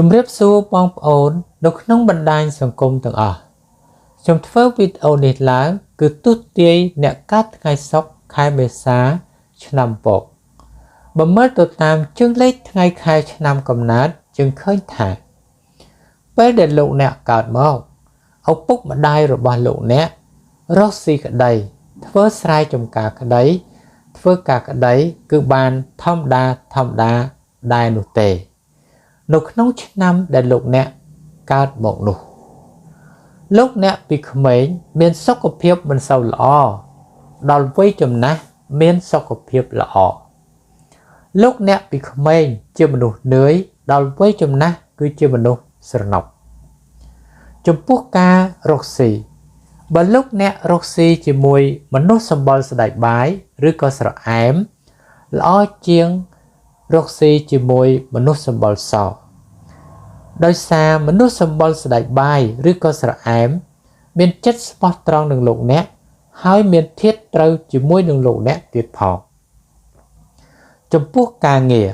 ជំរាបសួរបងប្អូននៅក្នុងបណ្ដាញសង្គមទាំងអស់ខ្ញុំធ្វើវីដេអូនេះឡើងគឺទស្សន៍ទាយអ្នកកើតថ្ងៃសុក្រខែមេសាឆ្នាំពកបើមើលទៅតាមជើងលេខថ្ងៃខែឆ្នាំកំណើតយើងឃើញថាពេលដែលលោកអ្នកកើតមកឪពុកម្ដាយរបស់លោកអ្នករស់ស៊ីក្ដីធ្វើស្រែចម្ការក្ដីធ្វើការក្ដីគឺបានធម្មតាដែរនោះទេនៅក្នុងឆ្នាំដែលលោកអ្នកកើតមកនោះលោកអ្នកពីក្មេងមានសុខភាពមិនសូវល្អដល់វ័យចំណាស់មានសុខភាពល្អលោកអ្នកពីក្មេងជាមនុស្សនឿយដល់វ័យចំណាស់គឺជាមនុស្សស្រណុកចំពោះការរកស៊ីបើលោកអ្នករកស៊ីជាមួយមនុស្សសម្បុរស្ដេចបាយឬក៏ស្រអែមល្អជាងរកស៊ីជាមួយមនុស្សសម្បុរសដោយសារមនុស្សសម្បុរស្ដេចបាយឬក៏ស្រអែមមានចិត្តស្មោះត្រង់នឹងលោកអ្នកហើយមានធាតុត្រូវជាមួយនឹងលោកអ្នកទៀតផងចំពោះការងារ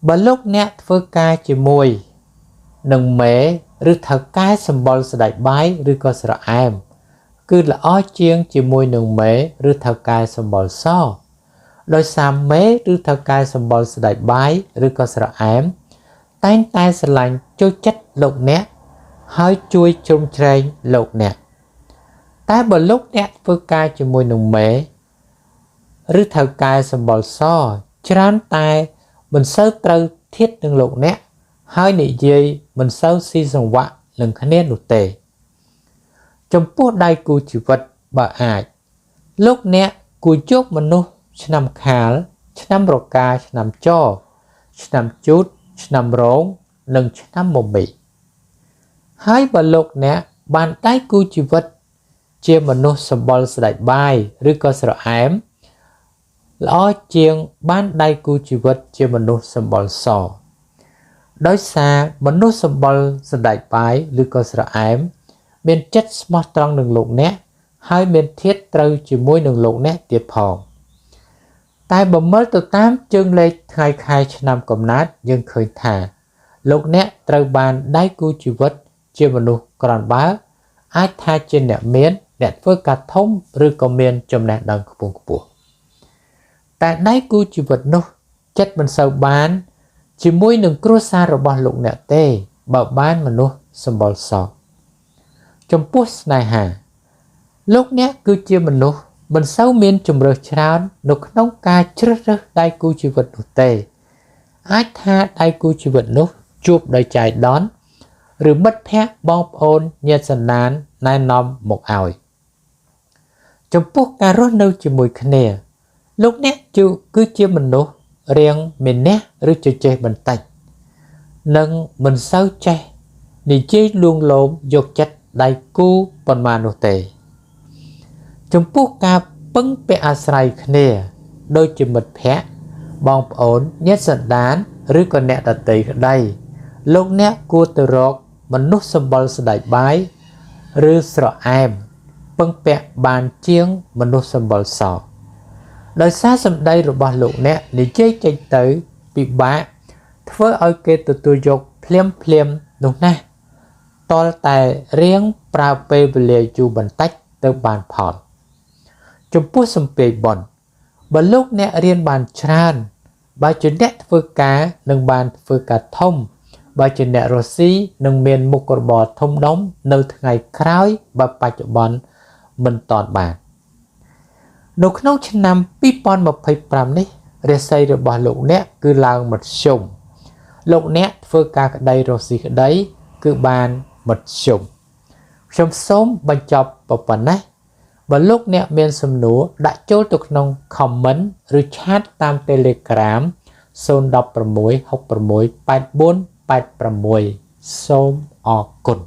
បើលោកអ្នកធ្វើការជាមួយនឹងមេឬថៅកែសម្បុរស្ដេចបាយឬក៏ស្រអែមគឺល្អជាងជាមួយនឹងមេឬថៅកែសម្បុរសដោយសារមេឬថៅកែសម្បុរស្ដេចបាយឬក៏ស្រអែមតែងតែស្រឡាញ់ចូលចិត្តលោកអ្នកហើយជួយជ្រោមជ្រែងលោកអ្នកតែបើលោកអ្នកធ្វើការជាមួយនឹងមេឬថៅកែសម្បុរសច្រើនតែមិនសូវត្រូវធាតុនឹងលោកអ្នកហើយនិយាយមិនសូវស៊ីសង្វាក់នឹងគ្នានោះទេចំពោះដៃគូជីវិតបើអាចលោកអ្នកគួរយកមនុស្សឆ្នាំខាលឆ្នាំរកាឆ្នាំចឆ្នាំជូតឆ្នាំរោងនិងឆ្នាំមមីហើយបើលោកអ្នកបានដៃគូជីវិតជាមនុស្សសម្បុរស្ដេចបាយឬក៏ស្រអែមល្អជាងបានដៃគូជីវិតជាមនុស្សសម្បុរសដោយសារមនុស្សសម្បុរស្ដេចបាយឬក៏ស្រអែមមានចិត្តស្មោះត្រង់នឹងលោកអ្នកហើយមានធាតុត្រូវជាមួយនឹងលោកអ្នកទៀតផងតែបើមើលទៅតាមជើងលេខថ្ងៃខែឆ្នាំកំណើតយើងឃើញថាលោកអ្នកត្រូវបានដៃគូជីវិតជាមនុស្សក្រាន់បើអាចថាជាអ្នកមានអ្នកធ្វើការធំឬក៏មានចំណេះដឹងខ្ពង់ខ្ពស់តែដៃគូជីវិតនោះចិត្តមិនសូវបានជាមួយនឹងគ្រួសាររបស់លោកអ្នកទេបើបានមនុស្សសម្បុរសចំពោះស្នេហាលោកអ្នកគឺជាមនុស្សមិនសូវមានជម្រើសច្រើននៅក្នុងការជ្រើសរើសដៃគូជីវិតនោះទេអាចថាដៃគូជីវិតនោះជួបដោយចៃដន្យឬមិត្តភ័ក្តិបងប្អូនញាតិសន្តានណែនាំមកឲ្យចំពោះការរស់នៅជាមួយគ្នាលោកអ្នកគឺជាមនុស្សរៀងមានះឬជជែកបន្តិចនិងមិនសូវចេះនិយាយលួងលោមយកចិត្តដៃគូប៉ុន្មាននោះទេចំពោះការពឹងពាក់អាស្រ័យគ្នាដូចជាមិត្តភ័ក្តិបងប្អូនញាតិសន្តានឬក៏អ្នកដទៃក្តីលោកអ្នកគួរទៅរកមនុស្សសម្បុរស្ដេចបាយឬស្រអែមពឹងពាក់បានជាងមនុស្សសម្បុរសដោយសារសម្ដីរបស់លោកអ្នកនិយាយចេញទៅពិបាកធ្វើឲ្យគេទទួលយកភ្លាមនោះណាតលតែរៀងប្រើពេលវេលាយូរបន្តិចទៅបានផលចំពោះសំពាយបុណ្យបើលោកអ្នករៀនបានច្រើនបើជាអ្នកធ្វើការនឹងបានធ្វើការធំបើជាអ្នករស់ស៊ីនឹងមានមុខរបរធំដុំនៅថ្ងៃក្រោយបើបច្ចុប្បន្នមិនតាន់បាននៅក្នុងឆ្នាំ2025នេះរាសីរបស់លោកអ្នកគឺឡើងមធ្យមលោកអ្នកធ្វើការក្តីរស់ស៊ីក្តីគឺបានមធ្យមខ្ញុំសូមបញ្ចប់ប៉ុណ្ណេះបើលោកអ្នកមានសំណួរដាក់ចូលទៅក្នុង comment ឬ chat តាម Telegram 016 66 84 86សូមអរគុណ